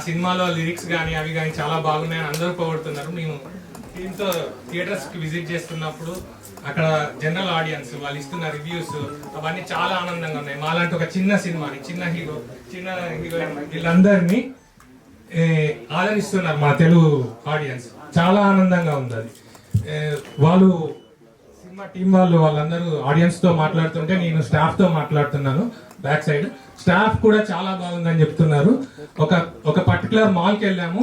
సినిమాలో లిరిక్స్ కానీ అవి కానీ చాలా బాగున్నాయని అందరూ పొగుడుతున్నారు. మేము దీంతో థియేటర్స్కి విజిట్ చేస్తున్నప్పుడు అక్కడ జనరల్ ఆడియన్స్ వాళ్ళు ఇస్తున్న రివ్యూస్ అవన్నీ చాలా ఆనందంగా ఉన్నాయి. మాలాంటి ఒక చిన్న సినిమాని చిన్న హీరో వీళ్ళందరినీ ఆదరిస్తున్నారు మా తెలుగు ఆడియన్స్. చాలా ఆనందంగా ఉంది అది. వాళ్ళు సినిమా టీం వాళ్ళందరూ ఆడియన్స్తో మాట్లాడుతుంటే నేను స్టాఫ్తో మాట్లాడుతున్నాను. బ్యాక్ సైడ్ స్టాఫ్ కూడా చాలా బాగుందని చెప్తున్నారు. ఒక పర్టికులర్ మాల్కి వెళ్ళాము.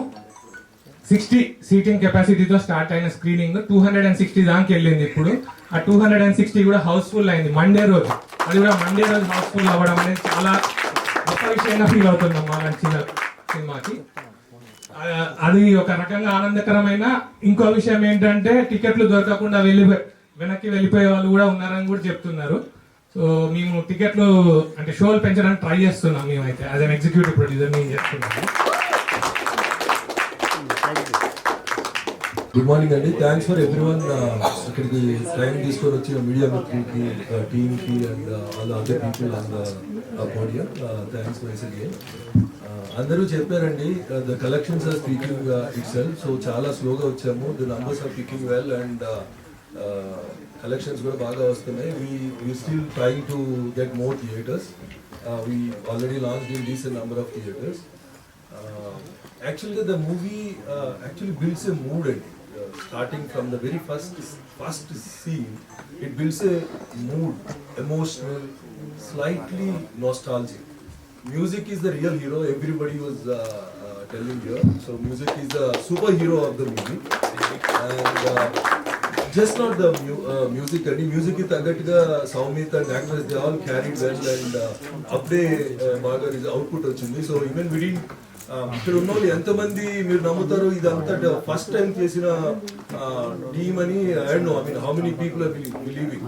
60 సీటింగ్ కెపాసిటీతో స్టార్ట్ అయిన స్క్రీనింగ్ 260 దానికి వెళ్ళింది. ఇప్పుడు ఆ 260 కూడా హౌస్ఫుల్ అయింది మండే రోజు. అది కూడా మండే రోజు హౌస్ఫుల్ అవ్వడం అనేది చాలా గొప్ప విషయంగా ఫీల్ అవుతున్నాం మా చిన్న సినిమాకి. అది ఒక రకంగా ఆనందకరమైన. ఇంకో విషయం ఏంటంటే టికెట్లు దొరకకుండా వెనక్కి వెళ్ళిపోయే వాళ్ళు కూడా ఉన్నారని కూడా చెప్తున్నారు. సో మేము టికెట్లు అంటే షోలు పెంచడానికి ట్రై చేస్తున్నాం. మేమైతే యాజ్ అన్ ఎగ్జిక్యూటివ్ ప్రొడ్యూసర్ మేము చేస్తున్నాము. గుడ్ మార్నింగ్ అండి. థ్యాంక్స్ ఫర్ ఎవ్రీవన్ ఇక్కడికి టైం తీసుకొని వచ్చిన మీడియా మిత్రులకి, టీమ్కి and all other people and audience. Thanks wise again. అందరూ చెప్పారండి the collections are speaking itself. So చాలా స్లోగా వచ్చాము. The numbers are picking well and collections కూడా బాగా వస్తున్నాయి. We still trying to get more theatres. We already launched in decent number of theatres. Actually the movie actually builds a mood and starting from the very first scene it builds a mood, emotional, slightly nostalgic. Music is the real hero, everybody was telling here. So music is the superhero of the movie and just not the music and music is tagatga Soumit and actors they all carried well and upday baga is output ochindi. So even within ఇక్కడ ఉన్న వాళ్ళు ఎంతమంది మీరు నమ్ముతారు ఇదంతా first time చేసిన team అని? I don't know, I mean how many people are believing.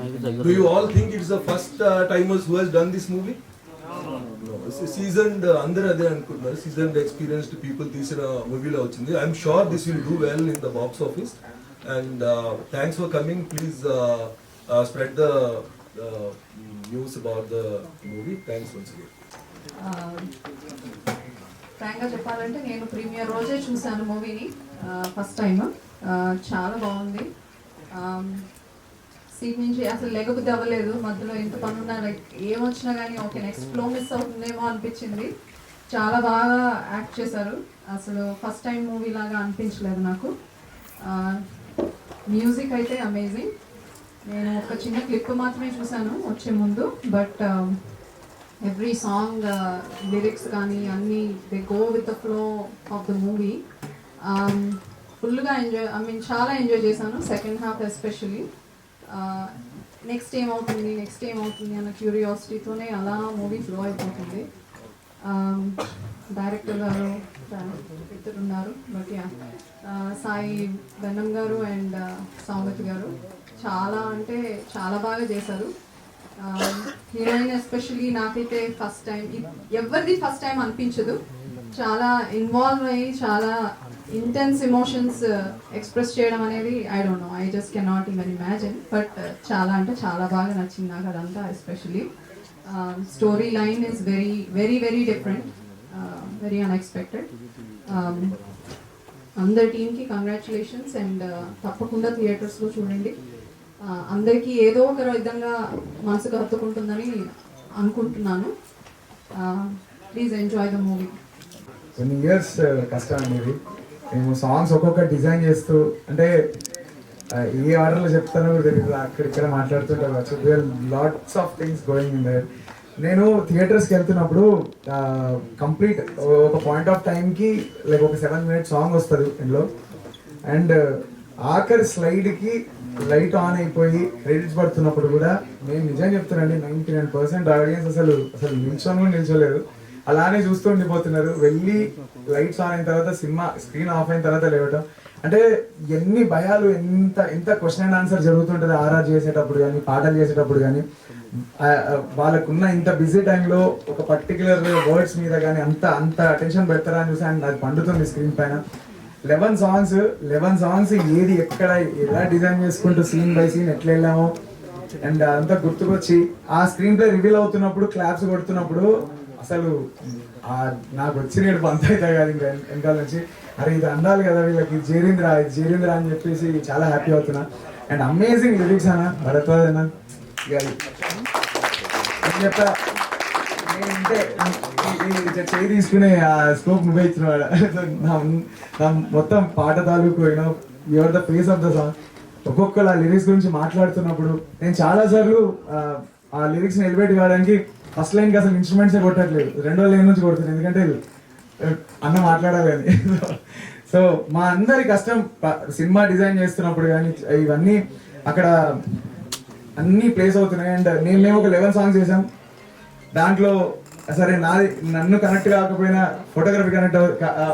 Do you all think it's the first timers who has done this movie? Seasoned అందరూ అదే అనుకుంటున్నారు. సీజన్డ్ ఎక్స్పీరియన్స్డ్ పీపుల్ తీసిన మూవీలో వచ్చింది. I'm sure this will do well in the box office and thanks for coming. Please spread the news about the movie. Thanks once again. ఫ్రాంక్గా చెప్పాలంటే నేను premier రోజే చూశాను మూవీని ఫస్ట్ టైం. చాలా బాగుంది. సీట్ నుంచి అసలు లెగబుద్ధి అవ్వలేదు. మధ్యలో ఎంత పని ఉన్నా లైక్ ఏమొచ్చినా కానీ ఓకే నెక్స్ట్ ఫ్లో మిస్ అవుతుందేమో అనిపించింది. చాలా బాగా యాక్ట్ చేశారు. అసలు ఫస్ట్ టైం మూవీ లాగా అనిపించలేదు నాకు. మ్యూజిక్ అయితే అమేజింగ్. నేను ఒక చిన్న క్లిప్ మాత్రమే చూశాను వచ్చే ముందు. బట్ ఎవ్రీ సాంగ్ లిరిక్స్ కానీ అన్నీ they go with the flow of the movie. ఫుల్గా ఎంజాయ్, ఐ మీన్ చాలా ఎంజాయ్ చేశాను సెకండ్ హాఫ్ ఎస్పెషలీ. నెక్స్ట్ ఏమవుతుంది అన్న క్యూరియాసిటీతోనే అలా మూవీ ఫ్లో అయిపోతుంది. డైరెక్టర్ గారు ఇద్దరు ఉన్నారు. బట్ సాయి బెన్నం గారు అండ్ సౌమిత్ గారు చాలా అంటే చాలా బాగా చేశారు. హీరోయిన్ ఎస్పెషలీ నాకైతే ఫస్ట్ టైం, ఎవరిది ఫస్ట్ టైం అనిపించదు. చాలా ఇన్వాల్వ్ అయ్యి చాలా ఇంటెన్స్ ఎమోషన్స్ ఎక్స్ప్రెస్ చేయడం అనేది I don't know, I just cannot even imagine. But చాలా అంటే చాలా బాగా నచ్చింది నాకు అదంతా. Especially story line is very very very different, very unexpected. అందరి టీమ్కి కంగ్రాచులేషన్స్ అండ్ తప్పకుండా థియేటర్స్లో చూడండి. అందరికీ ఏదో ఒక విధంగా మనసుకు హత్తుకుంటుందని అనుకుంటున్నాను. Please enjoy the movie. కొన్ని ఇయర్స్ కష్టం అనేది. మేము సాంగ్స్ ఒక్కొక్క డిజైన్ చేస్తూ అంటే ఏ ఆర్డర్లో చెప్తానో తెలియదు, అక్కడిక్కడ మాట్లాడుతుంటారు. Lots of things going in that. నేను థియేటర్స్కి వెళ్తున్నప్పుడు కంప్లీట్ ఒక పాయింట్ ఆఫ్ టైంకి లైక్ ఒక 7 minute సాంగ్ వస్తుంది ఇందులో. అండ్ ఆఖరి స్లైడ్కి లైట్ ఆన్ అయిపోయి క్రెడిట్స్ పడుతున్నప్పుడు కూడా నేను నిజంగా చెప్తున్నానండి 99% ఆడియన్స్ అసలు నిల్చొని కూడా నిల్చోలేదు, అలానే చూస్తూ ఉండిపోతున్నారు. వెళ్ళి లైట్స్ ఆన్ అయిన తర్వాత సినిమా స్క్రీన్ ఆఫ్ అయిన తర్వాత లేవటం అంటే ఎన్ని భయాలు, ఎంత క్వశ్చన్ అండ్ ఆన్సర్ జరుగుతుంటుంది ఆర్ఆర్ చేసేటప్పుడు కానీ పాటలు చేసేటప్పుడు కానీ. వాళ్ళకున్న ఇంత బిజీ టైంలో ఒక పర్టికులర్ వర్డ్స్ మీద కానీ అంత అటెన్షన్ పెడతారా అని చూసి అది పండుతుంది స్క్రీన్ పైన. 11 సాంగ్స్ ఏది ఎక్కడ ఎలా డిజైన్ చేసుకుంటూ సీన్ బై సీన్ ఎట్లా వెళ్ళామో అండ్ అదంతా గుర్తుకొచ్చి ఆ స్క్రీన్ ప్లే రివీల్ అవుతున్నప్పుడు క్లాప్స్ కొడుతున్నప్పుడు అసలు నాకు వచ్చిన ఏడుపు అంత అవుతాయి కాదు ఇంకా వెనకాల నుంచి, అరే ఇది అన్నాలి కదా వీళ్ళకి, ఇది చేరిందిరా అని చెప్పేసి చాలా హ్యాపీ అవుతున్నా. అండ్ అమేజింగ్ లిరిక్స్ అన్న భరద్వాజ్ అన్న. ఇక నేను చెప్తా, నేనంటే చేయి తీసుకునే ఆ స్కోప్ నువ్వే ఇచ్చినవాడు. నా మొత్తం పాట తాలూకు you know your the face of the song. ఒక్కొక్కరు ఆ లిరిక్స్ గురించి మాట్లాడుతున్నప్పుడు నేను చాలాసార్లు ఆ లిరిక్స్ని ఎలివేట్ కావడానికి ఫస్ట్ లైన్కి అసలు ఇన్స్ట్రుమెంట్సే కొట్టట్లేదు, రెండో లైన్ నుంచి కొడుతున్నాను, ఎందుకంటే అన్న మాట్లాడాలి అని. సో మా అందరి కష్టం సినిమా డిజైన్ చేస్తున్నప్పుడు కానీ ఇవన్నీ అక్కడ అన్నీ ప్లేస్ అవుతున్నాయి. అండ్ మేము ఒక 11 సాంగ్స్ చేసాం, దాంట్లో సరే నన్ను కనెక్ట్ కాకపోయినా ఫోటోగ్రఫీ కనెక్ట్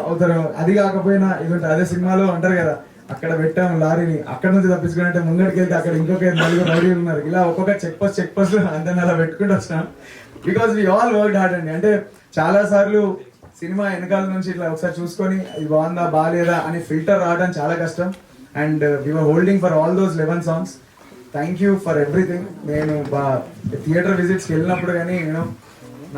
అవుతారు, అది కాకపోయినా ఇది ఉంటుంది. అదే సినిమాలో అంటారు కదా, అక్కడ పెట్టాం లారీని, అక్కడ నుంచి తప్పించుకుంటే ముంగడికి వెళ్తే అక్కడ ఇంకొక 4 రౌడీలు ఉన్నారు, ఇలా ఒక్కొక్క చెక్ పోస్ట్ అందరిని అలా పెట్టుకుంటూ వచ్చినాం. Because we all work hard అండి. అంటే చాలా సార్లు సినిమా వెనకాల నుంచి ఇట్లా ఒకసారి చూసుకొని ఇది బాగుందా బాగాలేదా అని ఫిల్టర్ రావడం చాలా కష్టం. And we're holding for all those 11 songs. Thank you for everything. నేను థియేటర్ విజిట్స్కి వెళ్ళినప్పుడు కానీ నేను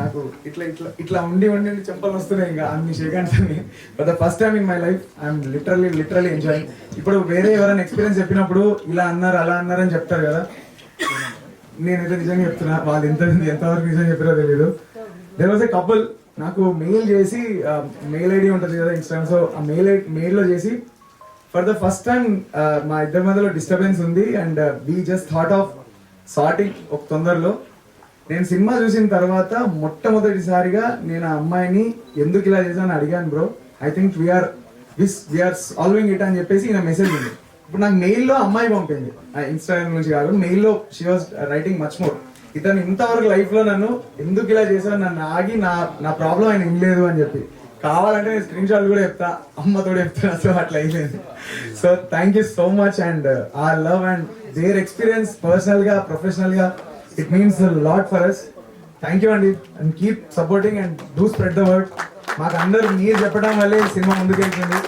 నాకు ఇట్లా ఇట్లా ఇట్లా ఉండి చెంపలు వస్తున్నాయి ఇంకా అన్ని సెకండ్స్ అని. For the first time in my life I'm literally enjoying. ఇప్పుడు వేరే ఎవరైనా ఎక్స్పీరియన్స్ చెప్పినప్పుడు ఇలా అన్నారు అలా అన్నారు అని చెప్తారు కదా, నేనైతే నిజంగా చెప్తున్నా, వాళ్ళు ఎంతవరకు నిజంగా చెప్పారో తెలియదు. దేర్ వాజ్ ఎ కపుల్ నాకు మెయిల్ చేసి, మెయిల్ ఐడి ఉంటుంది కదా ఇన్స్టాగ్రామ్, సో ఆ మెయిల్లో చేసి ఫర్ ద ఫస్ట్ టైం మా ఇద్దరి మధ్యలో డిస్టర్బెన్స్ ఉంది and we just thought of sorting ఒక తొందరలో. నేను సినిమా చూసిన తర్వాత మొట్టమొదటిసారిగా నేను ఆ అమ్మాయిని ఎందుకు ఇలా చేశాను అడిగాను, bro I think we're solving it అని చెప్పేసి ఈయన మెసేజ్ ఉంది. ఇప్పుడు నాకు మెయిల్లో అమ్మాయి పంపింది, ఇన్స్టాగ్రామ్ నుంచి కాదు, మెయిల్లో she was writing much more. ఇతను ఇంతవరకు లైఫ్లో నన్ను ఎందుకు ఇలా చేశాను, నన్ను ఆగి నా ప్రాబ్లం ఆయన వినలేదు అని చెప్పి. కావాలంటే నేను స్క్రీన్ షాట్ కూడా చెప్తా, అమ్మతో చెప్తున్నా. సో అట్లా అయిపోయింది. So thank you so much. And ఆ లవ్ అండ్ దేర్ ఎక్స్పీరియన్స్ పర్సనల్గా ప్రొఫెషనల్గా it means lot for us. Thank you అండి. And keep supporting and do spread the word. మాకు అందరూ మీరు చెప్పడం వల్లే సినిమా ముందుకెళ్తుంది.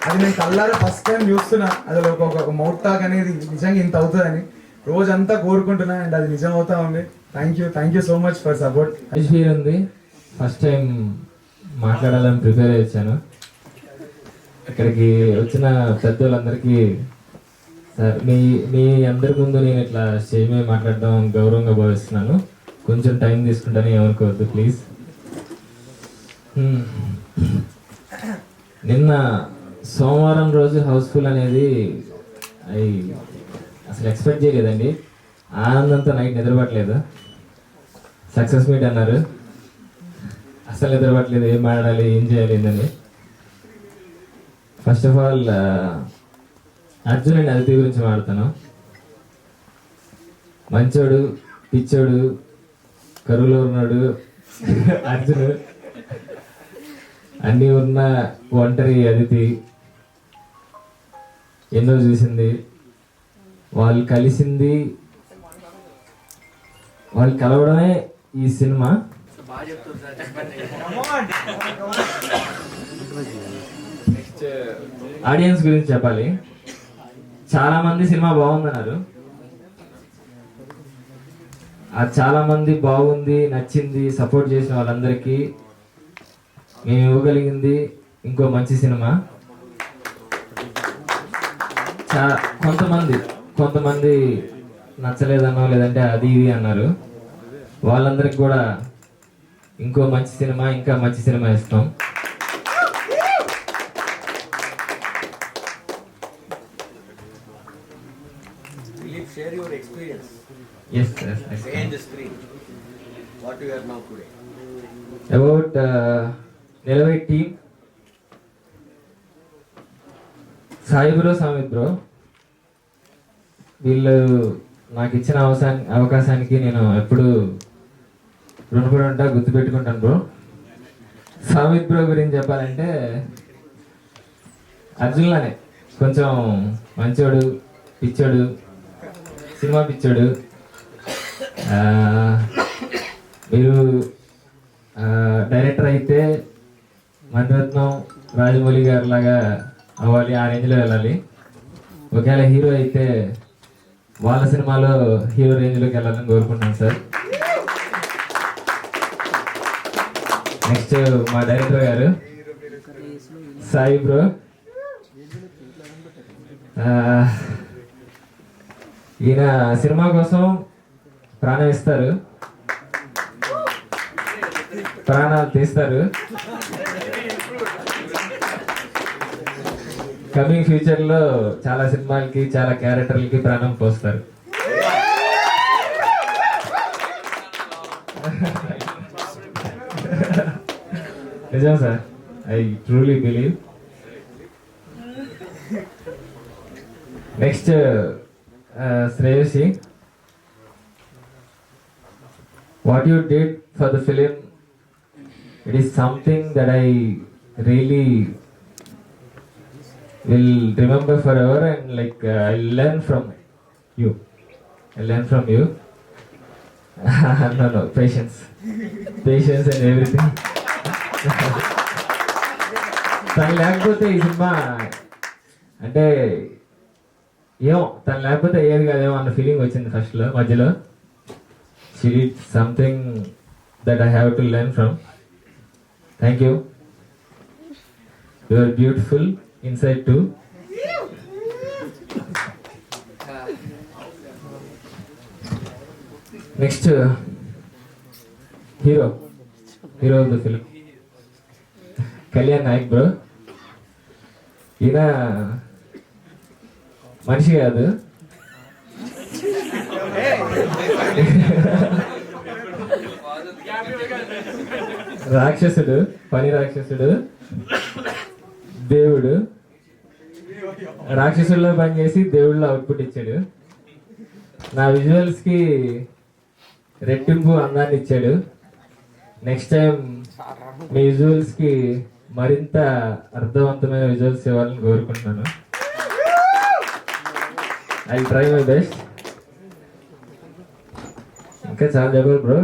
అది నేను కళ్ళారా ఫస్ట్ టైం చూస్తున్నా, అది ఒక మౌత్ టాక్ అనేది నిజంగా ఇంత అవుతుందని రోజంతా కోరుకుంటున్నా. అండ్ అది నిజం అవుతా ఉంది. Thank you so much for support. Feel ఉంది. ఫస్ట్ టైం మాట్లాడాలని ప్రిపేర్ అయ్యి వచ్చాను. ఇక్కడికి వచ్చిన పెద్దోళ్ళందరికీ సార్ మీ అందరి ముందు నేను ఇట్లా స్టేజ్ మీద మాట్లాడడం గౌరవంగా భావిస్తున్నాను. కొంచెం టైం తీసుకుంటాను, ఏమనుకోవద్దు ప్లీజ్. నిన్న సోమవారం రోజు హౌస్ఫుల్ అనేది అసలు ఎక్స్పెక్ట్ చేయలేదండి. ఆనందంతో నైట్ నిద్రపట్టలేదు. సక్సెస్ మీట్ అన్నారు, అసలు నిద్రపట్టలేదు, ఏం మాట్లాడాలి ఏం చేయాలి ఏంటని. First of all Arjun and Aditi గురించి మాట్లాడతాను. మంచోడు, పిచ్చోడు, కరువులో ఉన్నాడు అర్జున్, అన్నీ ఉన్న ఒంటరి అదితి, ఎన్నో చూసింది, వాళ్ళు కలిసింది, వాళ్ళు కలవడమే ఈ సినిమా. ఆడియన్స్ గురించి చెప్పాలి. చాలా మంది సినిమా బాగుందన్నారు. చాలా మంది బాగుంది, నచ్చింది, సపోర్ట్ చేసిన వాళ్ళందరికీ మేము ఇవ్వగలిగింది ఇంకో మంచి సినిమా. కొంతమంది నచ్చలేదనో లేదంటే అది ఇది అన్నారు. వాళ్ళందరికి కూడా ఇంకో మంచి సినిమా, ఇంకా మంచి సినిమా ఇస్తాం. Share your experience. Yes. Behind the screen, what you are now today. About Nilavai team, Sai bro, Samith bro, వీళ్ళు నాకు ఇచ్చిన అవకాశానికి నేను ఎప్పుడు రుణపడి ఉంటా, గుర్తుపెట్టుకుంటాను బ్రో. సామిత్ బ్రో గురించి చెప్పాలంటే అర్జున్లానే కొంచెం మంచోడు, పిచ్చోడు, సినిమా పిచ్చోడు. మీరు డైరెక్టర్ అయితే మణిరత్నం, రాజమౌళి గారి లాగా అవ్వాలి, ఆ రేంజ్లో వెళ్ళాలి. ఒకవేళ హీరో అయితే వాళ్ళ సినిమాలో హీరో రేంజ్లోకి వెళ్ళాలని కోరుకుంటున్నాను సార్. నెక్స్ట్ మా డైరెక్టర్ గారు సాయి బ్రో. ఈయన సినిమా కోసం ప్రాణం ఇస్తారు, ప్రాణాలు తీస్తారు. కమింగ్ ఫ్యూచర్ లో చాలా సినిమాలకి చాలా క్యారెక్టర్లకి ప్రాణం పోస్తారు. నిజం sir, I truly believe. Next Shreyasi, what you did for the film, it is something that I really will remember forever, and like I learn from you. No, patience and everything. తను లేకపోతే ఈ సినిమా అంటే ఏమో, తను లేకపోతే ఏది కాదేమో అన్న ఫీలింగ్ వచ్చింది ఫస్ట్లో, మధ్యలో. She did something that I have to learn from. Thank you. You are beautiful inside too. Next, hero of the film, Kalyan Naik bro. ఈయన మనిషి కాదు, రాక్షసుడు, పని రాక్షసుడు, దేవుడు. రాక్షసుల్లో పనిచేసి దేవుళ్ళలో అవుట్పుట్ ఇచ్చాడు. నా విజువల్స్ కి రెట్టింపు అందాన్ని ఇచ్చాడు. నెక్స్ట్ టైం మీ విజువల్స్ కి మరింత అర్థవంతమైన విజువల్స్ ఇవ్వాలని కోరుకుంటున్నాను. I try my best. ఇంకా చాలా చెప్పారు బ్రో,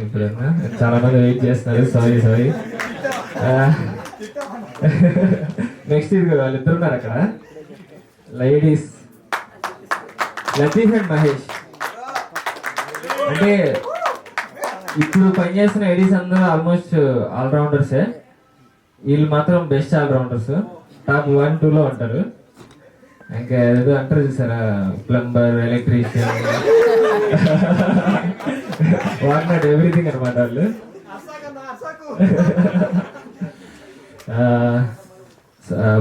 ఇప్పుడన్నా చాలా మంది వెయిట్ చేస్తున్నారు. సారీ. నెక్స్ట్ ఇది వాళ్ళిద్దరు ఉన్నారు అక్కడ, లేడీస్ లతీఫ్ అండ్ మహేష్. అంటే ఇప్పుడు పనిచేస్తున్న లేడీస్ అందరూ ఆల్మోస్ట్ ఆల్రౌండర్సే, వీళ్ళు మాత్రం బెస్ట్ ఆల్రౌండర్స్. టాప్ 1, 2లో ఉంటారు. ఇంకా ఏదో అంటారు చూసారా, plumber, electrician, what not everything అనమాట వాళ్ళు.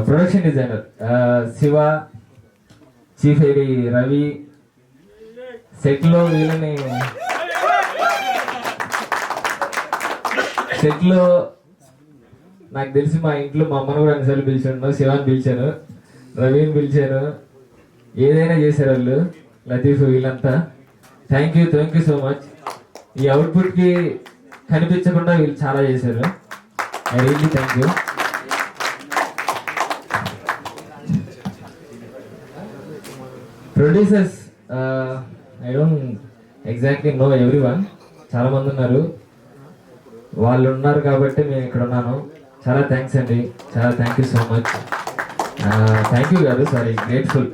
Production designer Shiva, chief AD Ravi. సెట్లో నాకు తెలిసి మా ఇంట్లో మా అమ్మను కూడా అన్నిసార్లు పిలిచాను, శివాని పిలిచాను, రవిని పిలిచాను, ఏదైనా చేశారు వాళ్ళు, లతీఫ్, వీళ్ళంతా. Thank you so much. ఈ అవుట్పుట్కి కనిపించకుండా వీళ్ళు చాలా చేశారు. I really thank you. Producers, I don't exactly know everyone. చాలా మంది ఉన్నారు, వాళ్ళు ఉన్నారు కాబట్టి నేను ఇక్కడ ఉన్నాను. చాలా థ్యాంక్స్ అండి, చాలా thank you so much. Thank you కాదు, sorry, grateful.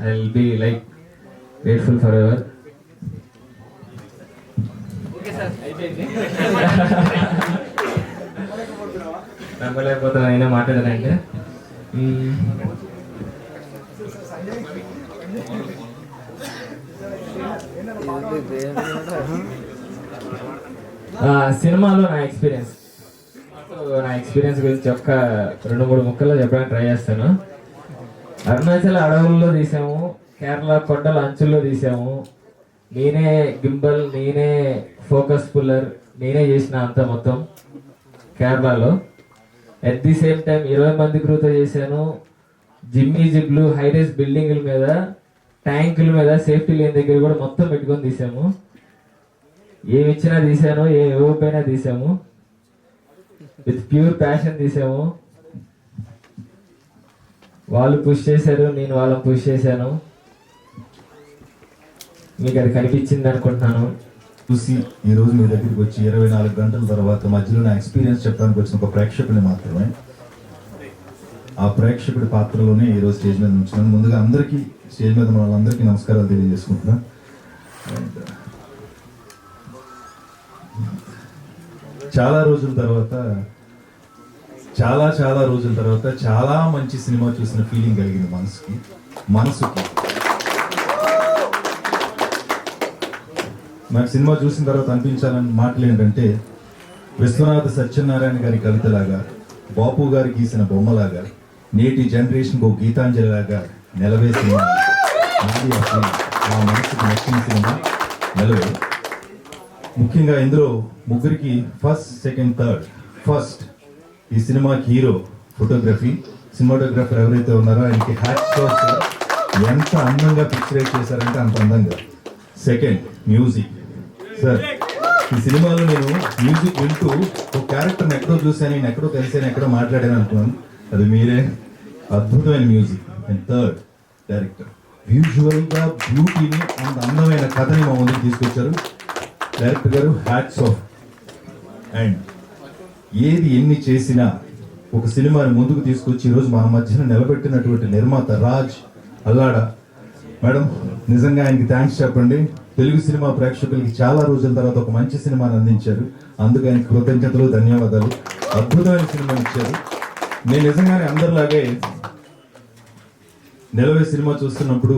I will be like grateful for ever. నమ్మలేకపోతున్నా అయినా మాట్లాడానంటే. సినిమాలో నా ఎక్స్పీరియన్స్ గురించి ఒక 2-3 ముక్కల్లో చెప్పడానికి ట్రై చేస్తాను. అరుణాచల్ అడవుల్లో తీసాము, కేరళ కొండల అంచుల్లో తీసాము. నేనే గింబల్, నేనే ఫోకస్ పుల్లర్, నేనే చేసిన అంత మొత్తం కేరళలో. అట్ ది సేమ్ టైం 20 మంది క్రూతో చేశాను. జిమ్లు, హైరేస్ బిల్డింగ్ల మీద, ట్యాంకుల మీద, సేఫ్టీ లేని దగ్గర కూడా మొత్తం పెట్టుకొని తీసాము. ఏమి ఇచ్చినా తీసాను, ఏమి ఇవ్వకపోయినా తీసాము. విత్ ప్యూర్ ప్యాషన్ తీసాము. వాళ్ళు పుష్ చేశారు, నేను వాళ్ళని పుష్ చేశాను. మీకు అది కనిపించింది అనుకుంటున్నాను. చూసి ఈరోజు మీ దగ్గరికి వచ్చి 24 గంటల తర్వాత మధ్యలో నా ఎక్స్పీరియన్స్ చెప్పడానికి వచ్చిన ఒక ప్రేక్షకుని మాత్రమే. ఆ ప్రేక్షకుడి పాత్రలోనే ఈరోజు స్టేజ్ మీద ఉంచున్నాను. ముందుగా అందరికీ, స్టేజ్ మీద ఉన్న వాళ్ళందరికీ నమస్కారాలు తెలియజేసుకుంటున్నాను. అండ్ చాలా రోజుల తర్వాత చాలా మంచి సినిమా చూసిన ఫీలింగ్ కలిగింది మనసుకి. నాకు సినిమా చూసిన తర్వాత అనిపించాలని మాటలు ఏంటంటే, విశ్వనాథ సత్యనారాయణ గారి కవితలాగా, బాపు గారు గీసిన బొమ్మలాగా, నేటి జనరేషన్కి ఒక గీతాంజలిలాగా నిలవే సినిమా. అది అసలు నా మనసుకు నచ్చిన సినిమా నిలవే. ముఖ్యంగా ఇందులో ముగ్గురికి ఫస్ట్, సెకండ్, థర్డ్. ఫస్ట్ ఈ సినిమాకి హీరో ఫోటోగ్రఫీ, సినిమాటోగ్రఫర్ ఎవరైతే ఉన్నారో ఆయనకి హ్యాట్స్ ఆఫ్. ఎంత అందంగా పిక్చరైజ్ చేశారంటే అంత అందంగా. Second music. సార్, ఈ సినిమాలో నేను మ్యూజిక్ వింటూ ఒక క్యారెక్టర్ని ఎక్కడో చూశాను, నేను ఎక్కడో కలిసాను, ఎక్కడో మాట్లాడాను అనుకున్నాను. అది మీరే. అద్భుతమైన మ్యూజిక్. And third director. విజువల్గా బ్యూటీని అంత అందమైన కథని మా ముందుకు తీసుకొచ్చారు డైరెక్టర్ గారు. Hats off. అండ్ ఏది ఎన్ని చేసినా ఒక సినిమాని ముందుకు తీసుకొచ్చి ఈరోజు మన మధ్యన నిలబెట్టినటువంటి నిర్మాత రాజ్ అల్లాడ మేడం, నిజంగా ఆయనకి థ్యాంక్స్ చెప్పండి. తెలుగు సినిమా ప్రేక్షకులకి చాలా రోజుల తర్వాత ఒక మంచి సినిమాని అందించారు. అందుకు ఆయనకి కృతజ్ఞతలు, ధన్యవాదాలు. అద్భుతమైన సినిమా ఇచ్చారు. నేను నిజంగానే అందరిలాగే నిలవే సినిమా చూస్తున్నప్పుడు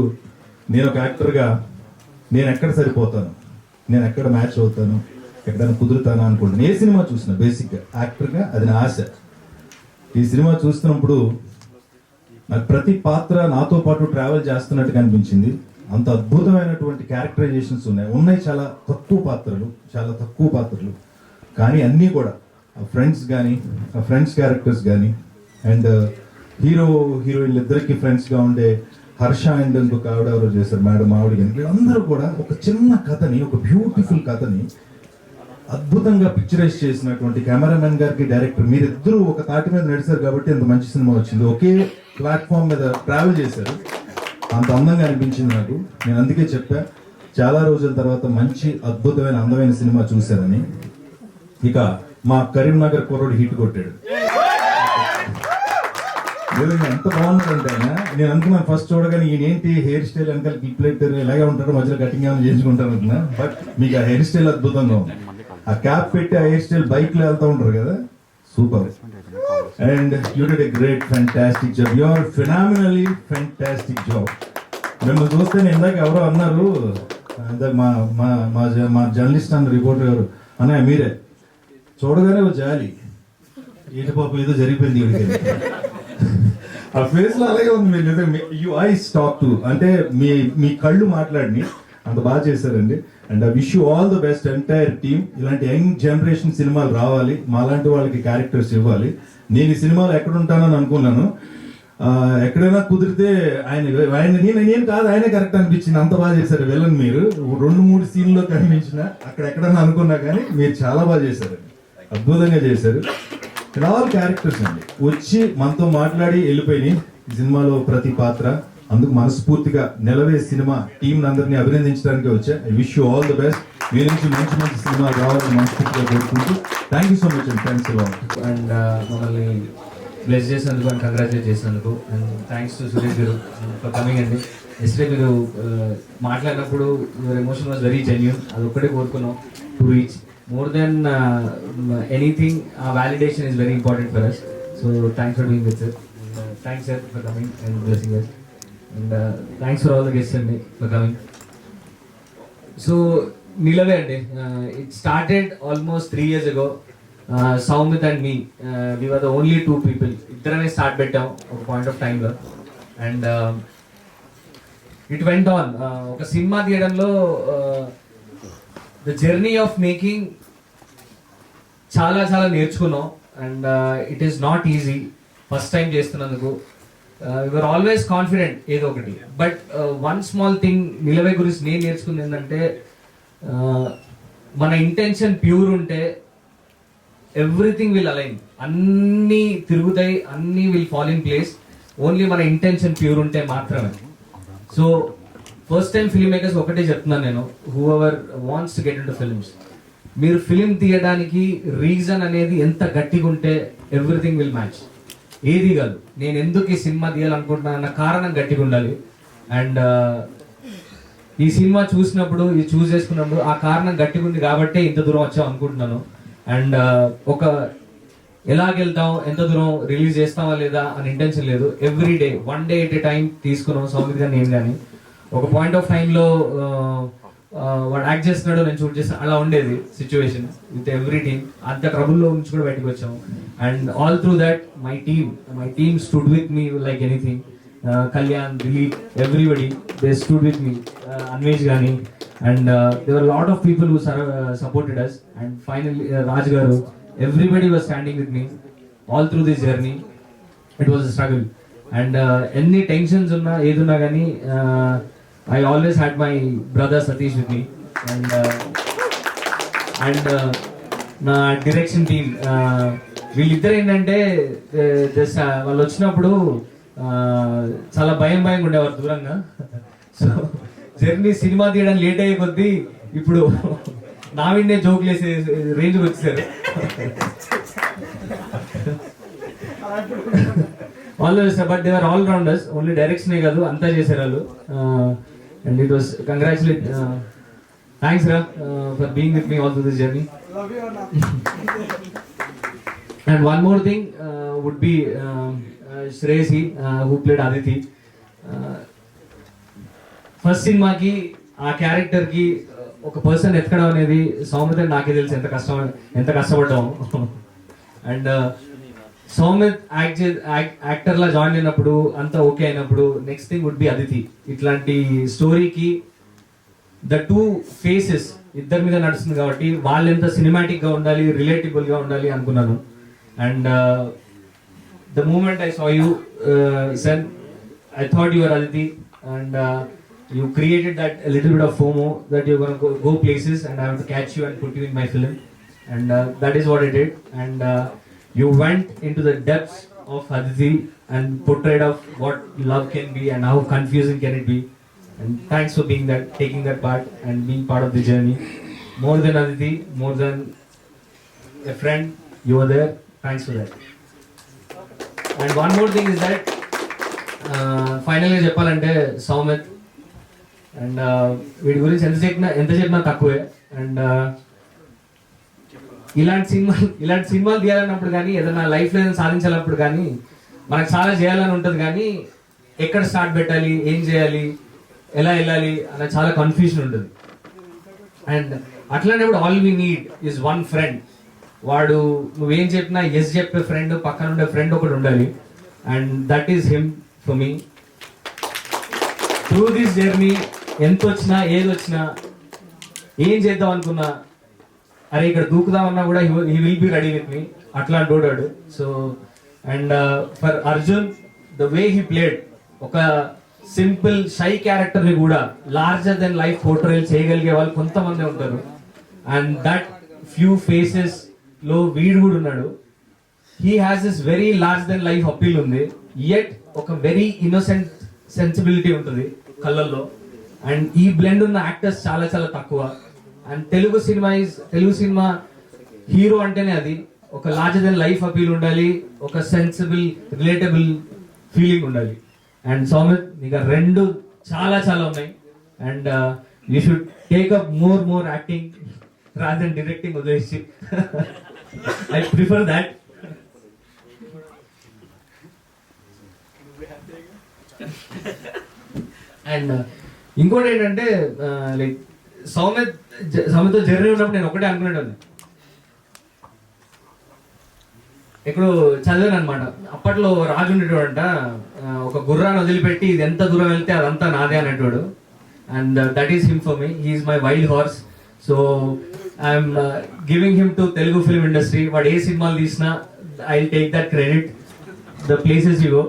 నేను ఒక యాక్టర్గా నేను ఎక్కడ సరిపోతాను, నేను ఎక్కడ మ్యాచ్ అవుతాను, ఎక్కడైనా కుదురుతానా అనుకుంటాను. ఏ సినిమా చూసినా బేసిక్గా యాక్టర్గా అది నా ఆశ. ఈ సినిమా చూస్తున్నప్పుడు నాకు ప్రతి పాత్ర నాతో పాటు ట్రావెల్ చేస్తున్నట్టుగా అనిపించింది. అంత అద్భుతమైనటువంటి క్యారెక్టరైజేషన్స్ ఉన్నాయి. చాలా తక్కువ పాత్రలు కానీ అన్నీ కూడా ఫ్రెండ్స్ కానీ, ఫ్రెండ్స్ క్యారెక్టర్స్ కానీ, అండ్ హీరోయిన్లు ఇద్దరికి ఫ్రెండ్స్గా ఉండే హర్ష అండ్ ఇంకొక ఆవిడ ఎవరో చేశారు మేడం, ఆవిడ కానీ, వీళ్ళందరూ కూడా ఒక చిన్న కథని, ఒక బ్యూటిఫుల్ కథని అద్భుతంగా పిక్చరైజ్ చేసినటువంటి కెమెరామెన్ గారికి, డైరెక్టర్, మీరిద్దరూ ఒక తాటి మీద నడిచారు కాబట్టి ఎంత మంచి సినిమా వచ్చింది. ఒకే ప్లాట్ఫామ్ మీద ట్రావెల్ చేశారు. అంత అందంగా అనిపించింది నాకు. నేను అందుకే చెప్పా, చాలా రోజుల తర్వాత మంచి అద్భుతమైన అందమైన సినిమా చూశారని. ఇక మా కరీంనగర్ కుర్రోడు హిట్ కొట్టాడు. నిజంగా ఎంత బాగున్నాడంటే ఆయన, నేను అనుకున్నాను ఫస్ట్ చూడగానే ఈయనేంటి హెయిర్ స్టైల్ వెనకాల క్లిప్ ఇలాగే ఉంటారు, మధ్యలో కటింగ్ ఏమైనా చేయించుకుంటారు అనుకున్నా. బట్ మీకు ఆ హెయిర్ స్టైల్ అద్భుతంగా ఉంది. ఆ క్యాప్ పెట్టి ఆ హెయిర్ స్టైల్ బైక్ లో వెళ్తూ ఉంటారు కదా, super. And you did a great fantastic job. You are phenomenally fantastic job. మిమ్మల్ని చూస్తే నేను ఇందాక ఎవరో అన్నారు, మా జర్నలిస్ట్ అన్న రిపోర్టర్ గారు, అన్నయ్య మీరే చూడగానే ఒక జాలి, ఏంటి పాపం ఏదో జరిగిపోయింది వీడికి. ఆ ఫేస్ లో అలాగే ఉంది. మీరు యూ ఐస్ టాక్ టు అంటే మీ కళ్ళు మాట్లాడిని అంత బాగా చేశారండి. And I wish you all the best entire team. ఇలాంటి యంగ్ జనరేషన్ సినిమాలు రావాలి, మాలాంటి వాళ్ళకి క్యారెక్టర్స్ ఇవ్వాలి. నేను ఈ సినిమాలో ఎక్కడ ఉంటానని అనుకున్నాను. ఎక్కడైనా కుదిరితే నేను కాదు, ఆయనే కరెక్ట్ అనిపించింది. అంత బాగా చేశారు విలన్. మీరు 2-3 సీన్లో కనిపించిన ఎక్కడెక్కడన్నా అనుకున్నా కానీ మీరు చాలా బాగా చేశారు, అద్భుతంగా చేశారు. ఆల్ క్యారెక్టర్స్ అండి వచ్చి మనతో మాట్లాడి వెళ్ళిపోయినాయి ఈ సినిమాలో ప్రతి పాత్ర. అందుకు మనస్ఫూర్తిగా నిలవే సినిమా టీం అందరినీ అభినందించడానికి వచ్చా. I wish you all the best. మీ నుంచి మంచి మంచి సినిమా రావాలని మనస్ఫూర్తిగా కోరుకుంటూ thank you so much and thanks a lot. And మమ్మల్ని బ్లెస్ చేసినందుకు అండ్ కంగ్రాచులేట్ చేసినందుకు అండ్ థ్యాంక్స్ టు సురేష్ గారు ఫర్ కమింగ్ అండి. ఎస్టే మీరు మాట్లాడినప్పుడు your emotion was very genuine. అది ఒక్కటే కోరుకున్నాం to reach more than anything. Validation is very important for us, so thanks for being with us. Thanks sir for coming and blessing us, and thanks for all the guests and for coming. So Nilave ante it started almost 3 years ago. Soumit and me, we were the only 2 people. Iddarane start pettam oka point of time lo, and it went on. Oka cinema theaterlo the journey of making చాలా నేర్చుకున్నాం. And it is not easy first time చేస్తున్నందుకు. Your always confident ఏదో ఒకటి. But one small thing నిలవే గురించి నేను నేర్చుకుంది ఏంటంటే, మన ఇంటెన్షన్ ప్యూర్ ఉంటే ఎవ్రీథింగ్ విల్ అలైన్. అన్నీ తిరుగుతాయి, అన్నీ will fall in place. Only మన ఇంటెన్షన్ ప్యూర్ ఉంటే మాత్రమే. So first time film makers ఒకటే చెప్తున్నాను నేను, who ever wants to get in to films, మీరు ఫిలిం తీయడానికి రీజన్ అనేది ఎంత గట్టిగా ఉంటే ఎవ్రీథింగ్ విల్ మ్యాచ్. ఏది కాదు, నేను ఎందుకు ఈ సినిమా తీయాలనుకుంటున్నా అన్న కారణం గట్టిగా ఉండాలి. అండ్ ఈ సినిమా చూసినప్పుడు, ఇది చూస్ చేసుకున్నప్పుడు ఆ కారణం గట్టిగా ఉంది కాబట్టే ఇంత దూరం వచ్చాం అనుకుంటున్నాను. అండ్ ఒక ఎలాగెళ్తాం, ఎంత దూరం రిలీజ్ చేస్తామా లేదా అని ఇంటెన్షన్ లేదు. Every day 1 day at a time తీసుకున్నాం సౌమిత్ గారు నేను కానీ. ఒక పాయింట్ ఆఫ్ టైంలో వాడు యాక్ట్ చేస్తున్నాడు, నేను షూట్ చేస్తాను, అలా ఉండేది సిచ్యువేషన్ విత్ ఎవ్రీ టీమ్. అంత ట్రబుల్లో నుంచి కూడా బయటకు వచ్చాము. And all through that my team stood with me like anything. Kalyan, Dilip, everybody they stood with me. Anvesh కానీ, and there lot of people who supported us. And finally Raj గారు, everybody was standing with me all through this journey. It was a struggle, and any tensions unna eduna gani I always had my brother Satish with me, and na direction team వీళ్ళిద్దరు ఏంటంటే వాళ్ళు వచ్చినప్పుడు చాలా భయంగా ఉండేవారు దూరంగా. So journey cinema తీయడానికి late అయ్యే కొద్దీ ఇప్పుడు నా విన్నే జోకులు వేసే రేంజ్కి వచ్చేసారు. Always, but they are all rounders. Only direction కాదు, అంతా చేశారు వాళ్ళు. And it was congratulate, thanks రా for being with me all through this journey. And one more thing would be Shreyasi who played Aditi. First సినిమాకి ఆ క్యారెక్టర్కి ఒక పర్సన్ ఎత్తుకడం అనేది సౌమిత్ అని నాకే తెలుసు ఎంత కష్టపడ్డాము. అండ్ సౌమిత్ యాక్టర్లా జాయిన్ అయినప్పుడు అంతా ఓకే అయినప్పుడు next thing would be Aditi. ఇట్లాంటి స్టోరీకి ద 2 ఫేసెస్ ఇద్దరి మీద నడుస్తుంది కాబట్టి వాళ్ళు ఎంత సినిమాటిక్ గా ఉండాలి, రిలేటబుల్ గా ఉండాలి అనుకున్నాను. And the moment I saw you then, I thought you were Aditi, and you created that a little bit of FOMO that you're going to go places and I have to catch you and put you in my film, and that is what I did. And you went into the depths of Aditi and portrayed of what love can be and how confusing can it be. And thanks for being that, taking that part and being part of the journey. More than Aditi, more than a friend, you were there. Thanks for that. And one more thing is that ఫైనల్గా చెప్పాలంటే Soumith, and వీడి గురించి ఎంత చెప్పినా తక్కువే. And ఇలాంటి సినిమాలు తీయాలన్నప్పుడు కానీ, ఏదైనా లైఫ్లో ఏదైనా సాధించాలన్నప్పుడు కానీ మనకు చాలా చేయాలని ఉంటుంది, కానీ ఎక్కడ స్టార్ట్ పెట్టాలి, ఏం చేయాలి, ఎలా వెళ్ళాలి అన్న చాలా కన్ఫ్యూజన్ ఉంటుంది. అండ్ అట్లాంటప్పుడు all we need is one friend. వాడు నువ్వేం చెప్పినా ఎస్ చెప్పే ఫ్రెండ్, పక్కన ఉండే ఫ్రెండ్ ఒకటి ఉండాలి. And that is him for me. Through this journey, ఎంత వచ్చినా ఏది వచ్చినా, ఏం చేద్దాం అనుకున్నా, అరే ఇక్కడ దూకుదామన్నా కూడా he will be ready with me. అట్లా డోడాడు. So and for Arjun, the way he played, ఒక సింపుల్ షై క్యారెక్టర్ ని కూడా లార్జర్ దెన్ లైఫ్ పోర్ట్రేల్ చేయగలిగే వాళ్ళు కొంతమంది ఉంటారు. అండ్ దట్ ఫ్యూ ఫేసెస్ లో వీడు కూడా ఉన్నాడు. He has this very large than life appeal ఉంది, యెట్ ఒక వెరీ ఇన్నోసెంట్ సెన్సిబిలిటీ ఉంటుంది కళ్ళల్లో. అండ్ ఈ బ్లెండ్ ఉన్న యాక్టర్స్ చాలా చాలా తక్కువ. అండ్ తెలుగు సినిమా హీరో అంటేనే అది ఒక లార్జర్ దెన్ లైఫ్ అపీల్ ఉండాలి, ఒక సెన్సిబుల్ రిలేటబుల్ ఫీలింగ్ ఉండాలి. అండ్ సౌమిత్, నీకు రెండు చాలా చాలా ఉన్నాయి. And you should take up more acting rather than directing వదిలేసి. I prefer that. అండ్ ఇంకోటి ఏంటంటే లైక్ సౌమిత్తో జర్నీ ఉన్నప్పుడు నేను ఒకటే అనుకునేవాడిని, ఇప్పుడు చదివాను అనమాట. అప్పట్లో రాజు ఉండేటోడంట, ఒక గుర్రాన్ని వదిలిపెట్టి ఇది ఎంత దూరం వెళ్తే అదంతా నాదే అనేటోడు. And that is him for me. He is my wild horse. So I'm giving him to Telugu film industry. వాడు ఏ సినిమాలు తీసినా I will take that credit, the places you go.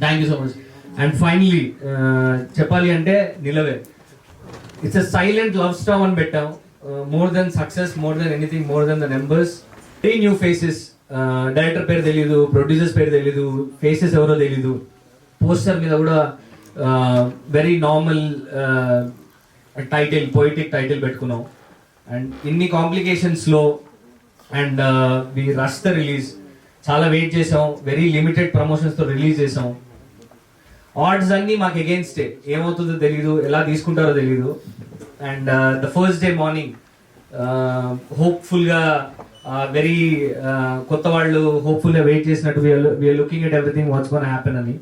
Thank you so much. And finally చెప్పాలి అంటే Nilave, it's a silent love storm అని పెట్టాం. More than success, more than anything, more than the numbers. 3 new faces. Director పేరు తెలీదు, producers పేరు తెలీదు, faces ఎవరో తెలీదు. పోస్టర్ మీద కూడా very normal title, poetic title పెట్టుకున్నాం. అండ్ ఇన్ని కాంప్లికేషన్స్లో and we rush the release. చాలా వెయిట్ చేసాం, వెరీ లిమిటెడ్ ప్రమోషన్స్తో రిలీజ్ చేసాం. ఆర్డ్స్ అన్నీ మాకు అగేన్స్టే, ఏమవుతుందో తెలీదు, ఎలా తీసుకుంటారో తెలీదు. And the first day morning హోప్ఫుల్గా వెరీ కొత్త వాళ్ళు హోప్ఫుల్గా వెయిట్ చేసినట్టు we're looking at everything what's gonna happen అని.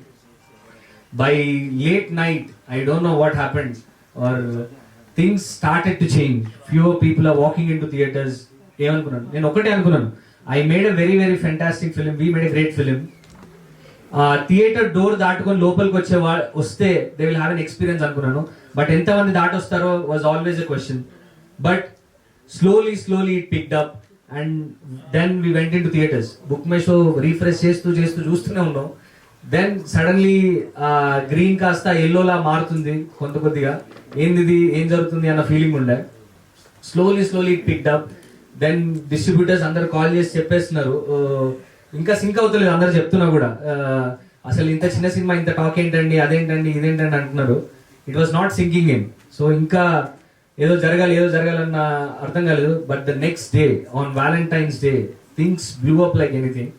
By late night, I don't know what happened, or things started to change. Fewer people are walking into theaters. ఏమనుకున్నాను నేను ఒకటే అనుకున్నాను, I made a very very fantastic film. We made a great film. Theatre door దాటుకొని లోపలికి వస్తే they will have an experience అనుకున్నాను. But ఎంతమంది దాటొస్తారో was always a question. But slowly it picked up and then we went in to theatres. BookMyShow refresh చేస్తూ చూస్తూనే ఉన్నాం. Then suddenly green కాస్త ఎల్లోలా మారుతుంది కొద్దిగా. ఏం జరుగుతుంది అన్న ఫీలింగ్ ఉండే. Slowly it picked up. Then distributors అందరు కాల్ చేసి చెప్పేస్తున్నారు, ఇంకా సింక్ అవుతలేదు అందరు చెప్తున్నా కూడా, అసలు ఇంత చిన్న సినిమా ఇంత టాక్ ఏంటండి, అదేంటండి ఇదేంటండి అంటున్నారు. It was not sinking in. So ఇంకా ఏదో జరగాలన్న అర్థం కాలేదు. But the next day on Valentine's day things blew up like anything.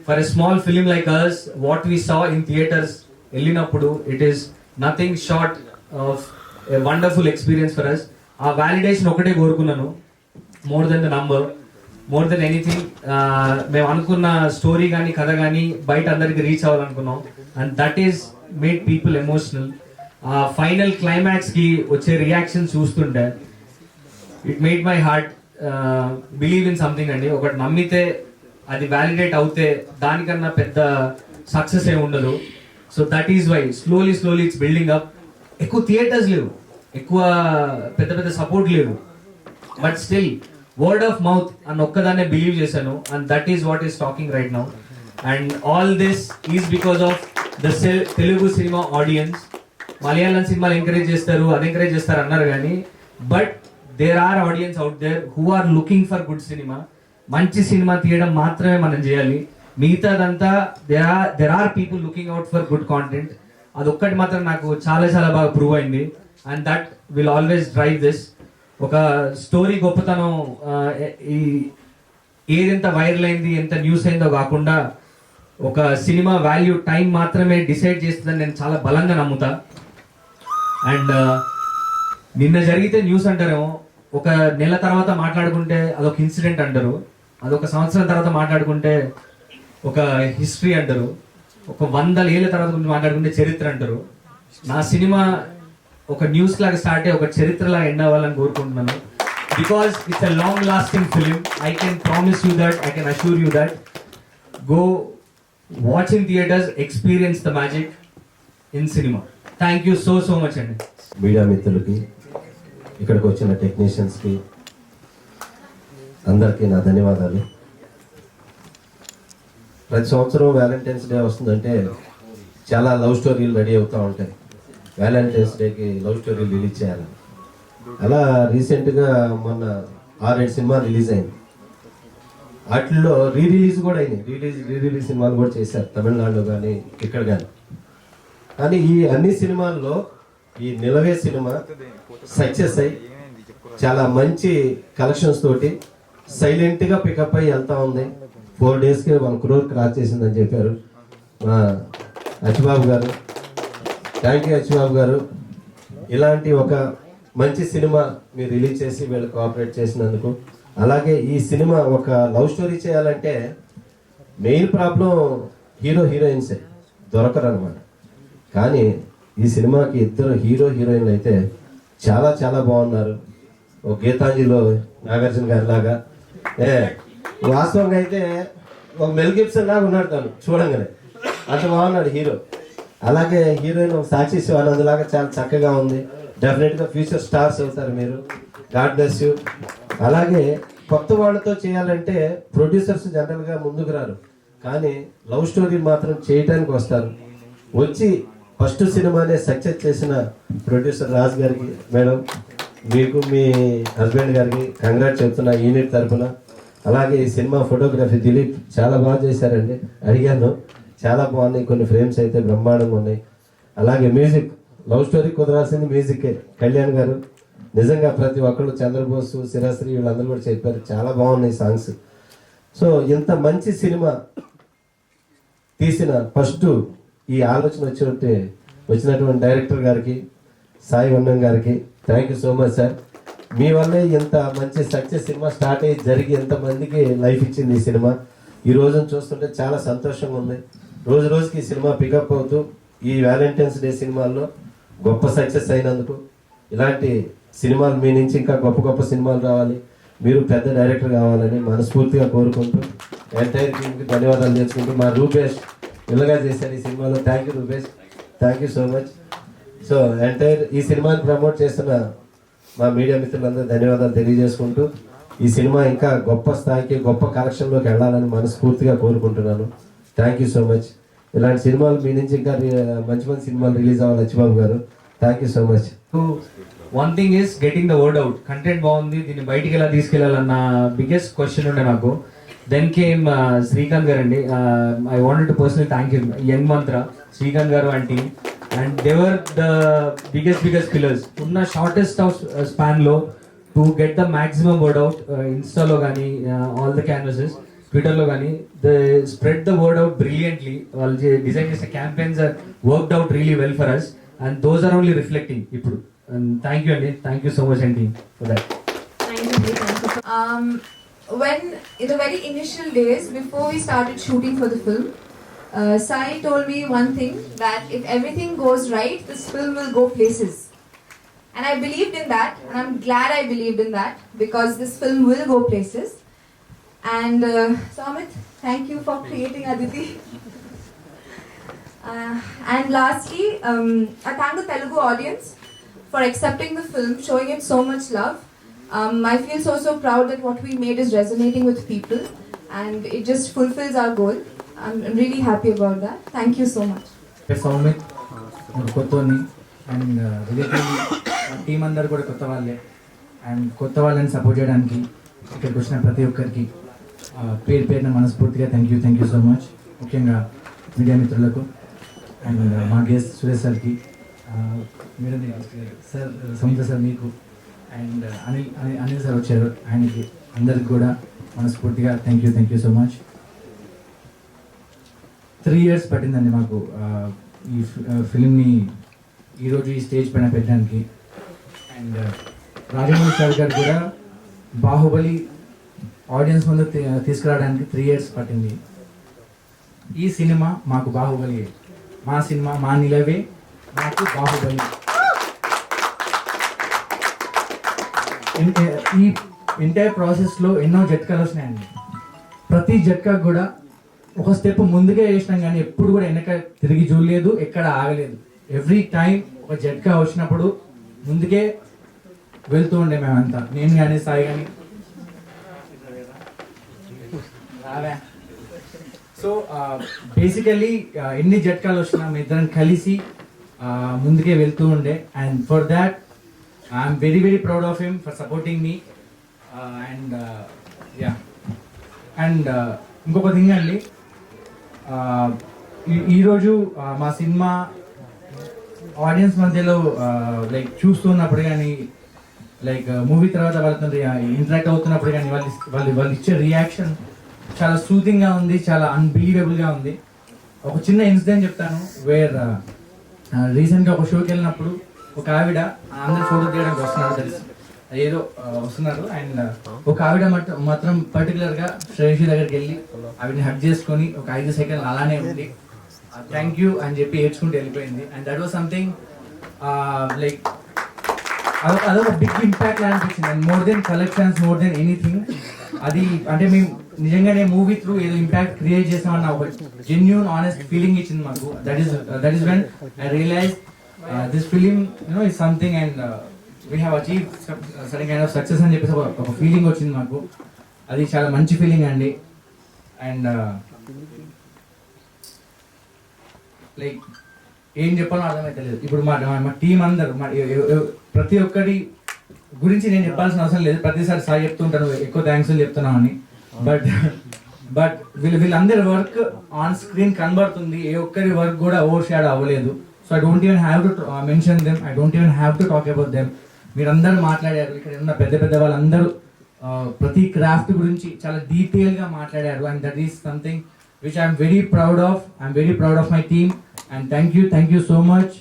For a small film like us, what we saw in theatres వెళ్ళినప్పుడు it is nothing short of a wonderful experience for us. ఆ validation ఒకటే కోరుకున్నాను, more than the number, more than anything. మేము అనుకున్న story కానీ కథ కానీ బయట అందరికి reach అవ్వాలనుకున్నాం. And that is made people emotional. Final climax కి వచ్చే రియాక్షన్ చూస్తుంటే it made my heart believe in something అండి. ఒకటి నమ్మితే అది వ్యాలిడేట్ అవుతే దానికన్నా పెద్ద సక్సెస్ ఏమి ఉండదు. So that is why slowly it's building up. ఎక్కువ థియేటర్స్ లేవు, ఎక్కువ పెద్ద సపోర్ట్ లేదు, but still word of mouth అని ఒక్కదాన్నే బిలీవ్ చేశాను. And that is what is talking right now. And all this is because of the Telugu cinema audience. Malayalam సినిమాలు encourage చేస్తారు అన్నారు కానీ, but there are audience out there who are looking for good cinema. మంచి cinema తీయడం మాత్రమే మనం చేయాలి. మిగతాదంతా there are people looking out for good content. అదొక్కటి మాత్రం నాకు చాలా బాగా ప్రూవ్ అయింది. And that will always drive this. ఒక స్టోరీ గొప్పతనం ఏదెంత వైరల్ అయింది, ఎంత న్యూస్ అయిందో కాకుండా ఒక సినిమా వాల్యూ టైం మాత్రమే డిసైడ్ చేస్తుందని నేను చాలా బలంగా నమ్ముతా. అండ్ నిన్న జరిగితే న్యూస్ అంటారేమో, ఒక నెల తర్వాత మాట్లాడుకుంటే అదొక ఇన్సిడెంట్ అంటారు, అదొక సంవత్సరం తర్వాత మాట్లాడుకుంటే ఒక హిస్టరీ అంటారు, ఒక 100 ఏళ్ళ తర్వాత గురించి మాట్లాడుకుంటే చరిత్ర అంటారు. నా సినిమా ఒక న్యూస్ లాగా స్టార్ట్ అయ్యి ఒక చరిత్రలా ఎండ్ అవ్వాలని కోరుకుంటున్నాను. Because it's a long lasting film. I can promise you that, I can assure you that. Go watch in theatres, experience the magic in cinema. Thank you so much అండి. Media మిత్రులకి, ఇక్కడికి వచ్చిన టెక్నీషియన్స్కి అందరికీ నా ధన్యవాదాలు. ప్రతి సంవత్సరం వ్యాలంటైన్స్ డే వస్తుందంటే చాలా లవ్ స్టోరీలు రెడీ అవుతూ ఉంటాయి. వ్యాలంటైన్స్ డేకి లవ్ స్టోరీలు రిలీజ్ చేయాలి. అలా రీసెంట్గా మొన్న 6-7 సినిమాలు రిలీజ్ అయింది. వాటిల్లో రీ రిలీజ్ కూడా అయినాయి. రీ రిలీజ్ సినిమాలు కూడా చేశారు తమిళనాడులో కానీ ఇక్కడ కానీ. కానీ ఈ అన్ని సినిమాల్లో ఈ నిలవే సినిమా సక్సెస్ అయ్యి చాలా మంచి కలెక్షన్స్ తోటి సైలెంట్గా పికప్ అయ్యి వెళ్తా ఉంది. 4 డేస్కి 1 crore క్రాస్ చేసిందని చెప్పారు మా అచ్చిబాబు గారు. థ్యాంక్ యూ అచ్చిబాబు గారు. ఇలాంటి ఒక మంచి సినిమా మీరు రిలీజ్ చేసి వీళ్ళు కోఆపరేట్ చేసినందుకు. అలాగే ఈ సినిమా ఒక లవ్ స్టోరీ చేయాలంటే మెయిన్ ప్రాబ్లం హీరోయిన్సే దొరకరు అనమాట. కానీ ఈ సినిమాకి 2 హీరోయిన్లు అయితే చాలా బాగున్నారు. ఒక గీతాంజలిలో నాగార్జున గారి లాగా, వాస్తవంగా అయితే ఒక మెల్ గిబ్సన్ లాగా ఉన్నాడు తను చూడంగానే, అంత బాగున్నాడు హీరో. అలాగే హీరోయిన్ ఒక సాక్షి శివానంద్ లాగా చాలా చక్కగా ఉంది. డెఫినెట్గా ఫ్యూచర్ స్టార్స్ అవుతారు మీరు. God bless you. అలాగే కొత్త వాళ్ళతో చేయాలంటే ప్రొడ్యూసర్స్ జనరల్గా ముందుకు రారు, కానీ లవ్ స్టోరీ మాత్రం చేయటానికి వస్తారు. వచ్చి ఫస్ట్ సినిమానే సక్సెస్ చేసిన ప్రొడ్యూసర్ రాజ్ గారికి, మేడం మీకు మీ హస్బెండ్ గారికి కంగ్రాట్స్ చెప్తున్నా యూనిట్ తరఫున. అలాగే ఈ సినిమా ఫోటోగ్రఫీ దిలీప్ చాలా బాగా చేశారండి, అడిగాను, చాలా బాగున్నాయి. కొన్ని ఫ్రేమ్స్ అయితే బ్రహ్మాండంగా ఉన్నాయి. అలాగే మ్యూజిక్, లవ్ స్టోరీ కుదరాల్సింది మ్యూజికే. కళ్యాణ్ గారు నిజంగా ప్రతి ఒక్కళ్ళు, చంద్రబోసు, శిరాశ్రీ వీళ్ళందరూ కూడా చెప్పారు, చాలా బాగున్నాయి సాంగ్స్. సో ఇంత మంచి సినిమా తీసిన ఫస్ట్ ఈ ఆలోచన వచ్చినటువంటి డైరెక్టర్ గారికి, సాయి వన్నం గారికి thank you so much sir. మీ వల్లే ఇంత మంచి సక్సెస్ సినిమా స్టార్ట్ అయ్యి జరిగి ఎంతమందికి లైఫ్ ఇచ్చింది ఈ సినిమా. ఈ రోజును చూస్తుంటే చాలా సంతోషంగా ఉంది. రోజు రోజుకి ఈ సినిమా పికప్ అవుతూ ఈ వ్యాలంటైన్స్ డే సినిమాల్లో గొప్ప సక్సెస్ అయినందుకు, ఇలాంటి సినిమాలు మీ నుంచి ఇంకా గొప్ప గొప్ప సినిమాలు రావాలి, మీరు పెద్ద డైరెక్టర్ కావాలని మనస్ఫూర్తిగా కోరుకుంటూ ఎంటైర్ టీమ్కి ధన్యవాదాలు చేసుకుంటూ, మా రూపేష్ ఇలాగా చేశారు ఈ సినిమాలో. Thank you Rupesh, thank you so much. So entire ఈ సినిమాని ప్రమోట్ చేస్తున్న మా మీడియా మిత్రులందరూ ధన్యవాదాలు తెలియజేసుకుంటూ, ఈ సినిమా ఇంకా గొప్ప స్థాయికి గొప్ప కలెక్షన్లోకి వెళ్ళాలని మనస్ఫూర్తిగా కోరుకుంటున్నాను. Thank you so much. ఇలాంటి సినిమాలు మీ నుంచి ఇంకా మంచి మంచి సినిమాలు రిలీజ్ అవ్వాలి లచ్చిబాబు గారు. Thank you so much. One thing is getting the word out. Content బాగుంది, దీన్ని బయటికి ఎలా తీసుకెళ్లాలన్న బిగ్గెస్ట్ క్వశ్చన్ ఉండే నాకు. దెన్ కేమ్ శ్రీకాంత్ గారు అండి. I wanted to personally thank you Young Mantra, Srikanth గారు and team. And they were the biggest pillars ఉన్న షార్టెస్ట్ ఆఫ్ స్పాన్ లో to get the maximum word out. ఇన్స్టాలో కానీ ఆల్ ద క్యాన్వసెస్, ట్విట్టర్లో కానీ the spread the word out brilliantly. వాళ్ళు design చేసిన campaigns are worked out really well for us and those are only reflecting ఇప్పుడు. Thank you అండి, thank you so much అండి for that. When in the very initial days before we started shooting for the film, Sai told me one thing, that if everything goes right, this film will go places. And I believed in that, and I'm glad I believed in that, because this film will go places. And so Amit, thank you for creating Aditi. And lastly, I thank the Telugu audience for accepting the film, showing it so much love. I feel so proud that what we made is resonating with people, and it just fulfills our goal. I'm really happy about that. Thank you so much. Soumith కొత్తని and relatively team అందరు కూడా కొత్త వాళ్ళే. And కొత్త వాళ్ళని support చేయడానికి ఇక్కడికి వచ్చిన ప్రతి ఒక్కరికి పేరు పేరున మనస్ఫూర్తిగా థ్యాంక్ యూ సో మచ్. ముఖ్యంగా మీడియా మిత్రులకు అండ్ మా గెస్ట్ సురేష్ సార్కి, మీరు సార్ సముద్ర సార్ మీకు, అండ్ అనిల్ సార్ వచ్చారు, ఆయనకి అందరికి కూడా మనస్ఫూర్తిగా thank you so much. 3 years పట్టిందండి మాకు ఈ ఫిల్మ్ని ఈరోజు ఈ స్టేజ్ పైన పెట్టడానికి. అండ్ రాజమౌళి సార్ గారు కూడా బాహుబలి ఆడియన్స్ ముందు తీసుకురావడానికి 3 years పట్టింది. ఈ సినిమా మాకు బాహుబలి, మా సినిమా మా నిలవే మాకు బాహుబలి. ఈ ఎంటైర్ ప్రాసెస్లో ఎన్నో జట్కాలు వచ్చినాయండి. ప్రతి జట్కా కూడా ఒక స్టెప్ ముందుకే వేసినాం, కానీ ఎప్పుడు కూడా వెనక తిరిగి చూడలేదు, ఎక్కడ ఆగలేదు. ఎవ్రీ టైం ఒక జట్కా వచ్చినప్పుడు ముందుకే వెళ్తూ ఉండే మేమంతా, నేను కానీ సాయి కానీ. సో బేసికలీ ఎన్ని జట్కాలు వచ్చినా మీ ఇద్దరం కలిసి ముందుకే వెళ్తూ ఉండే. And for that I'm very proud of him for supporting me. And yeah, and ఇంకొక థింగ్ అండి, ఈరోజు మా సినిమా ఆడియన్స్ మధ్యలో లైక్ చూస్తున్నప్పుడు కానీ, లైక్ మూవీ తర్వాత వాళ్ళతో ఇంటరాక్ట్ అవుతున్నప్పుడు కానీ వాళ్ళు ఇచ్చే రియాక్షన్ చాలా సూతింగ్గా ఉంది, చాలా అన్బిలీవబుల్గా ఉంది. ఒక చిన్న ఇన్సిడెంట్ చెప్తాను. వేర్ రీసెంట్గా ఒక షోకి వెళ్ళినప్పుడు ఒక ఆవిడ అందరు ఫోటో తీయడానికి వస్తున్నారు అండ్ ఒక ఆవిడ మాత్రం పర్టికులర్గా శ్రేషి దగ్గరికి వెళ్ళి ఆవిడని హక్ చేసుకొని ఒక 5 seconds అలానే ఉండి థ్యాంక్ యూ అని చెప్పి ఏడ్చుకుంటూ వెళ్ళిపోయింది. And that was something like అదొక బిగ్ ఇంపాక్ట్ అనిపించింది. And more than collections, more than anything, అది అంటే మేము నిజంగానే మూవీ త్రూ ఏదో ఇంపాక్ట్ క్రియేట్ చేసామన్న ఒక జెన్యూన్ ఆనెస్ట్ ఫీలింగ్ ఇచ్చింది మాకు. That is when I realize this film is something and we have achieved certain kind of success అని చెప్పేసి ఒక ఫీలింగ్ వచ్చింది మాకు. అది చాలా మంచి ఫీలింగ్ అండి. అండ్ లైక్ ఏం చెప్పాలో అర్థమైతే లేదు. ఇప్పుడు మా టీం అందరూ ప్రతి ఒక్కరి గురించి నేను చెప్పాల్సిన అవసరం లేదు, ప్రతిసారి సాయి చెప్తుంటాను ఎక్కువ థ్యాంక్స్ చెప్తున్నామని. బట్ వీళ్ళందరి వర్క్ ఆన్ స్క్రీన్ కనబడుతుంది, ఏ ఒక్కరి వర్క్ కూడా ఓవర్ షాడో అవ్వలేదు. So I don't even have to mention them, I don't even have to talk about them. మీరందరూ మాట్లాడారు, ఇక్కడ ఉన్న పెద్ద వాళ్ళందరూ ప్రతి క్రాఫ్ట్ గురించి చాలా డీటెయిల్గా మాట్లాడారు. And that is something which I'm very proud of. I'm very proud of my team. And thank you so much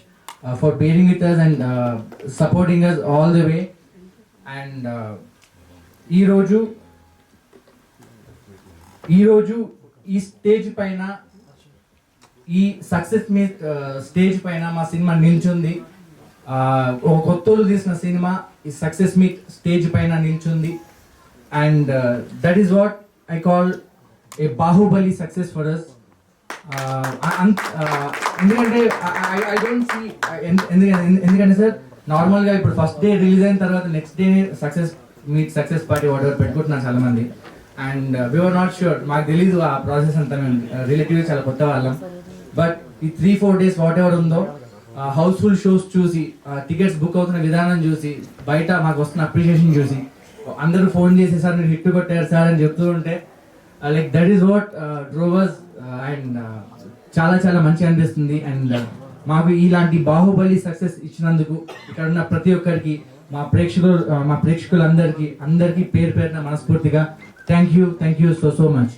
for bearing with us and supporting us all the way. And ఈరోజు ఈ stage పైన, ఈ success మీ stage పైన మా cinema నిల్చుంది. ఒక కొత్తలు తీసిన cinema ఈ success meet stage పైన నిల్చుంది. And that is what I call a Baahubali success for us. ఎందుకంటే ఐ డోంట్ సీ, ఎందుకంటే సార్ నార్మల్గా ఇప్పుడు ఫస్ట్ డే రిలీజ్ అయిన తర్వాత next day success party whatever పెట్టుకుంటున్నారు చాలా మంది. అండ్ వీఆర్ నాట్ ష్యూర్, మాకు తెలీదు ఆ ప్రాసెస్ అంతా, మేము రిలేటివ్గా చాలా కొత్త వాళ్ళం. బట్ ఈ 3-4 days వాట్ ఎవర్ ఉందో, హౌస్ఫుల్ షోస్ చూసి, టికెట్స్ బుక్ అవుతున్న విధానం చూసి, బయట మాకు వస్తున్న అప్రిషియేషన్ చూసి, అందరూ ఫోన్ చేసి సార్ మీరు హిట్ కొట్టారు సార్ అని చెప్తూ ఉంటే, like that is what drovers. And చాలా చాలా మంచి అనిపిస్తుంది. అండ్ మాకు ఇలాంటి బాహుబలి సక్సెస్ ఇచ్చినందుకు ఇక్కడ ఉన్న ప్రతి ఒక్కరికి, మా ప్రేక్షకులందరికీ పేరు పేరున మనస్ఫూర్తిగా థ్యాంక్ యూ సో మచ్.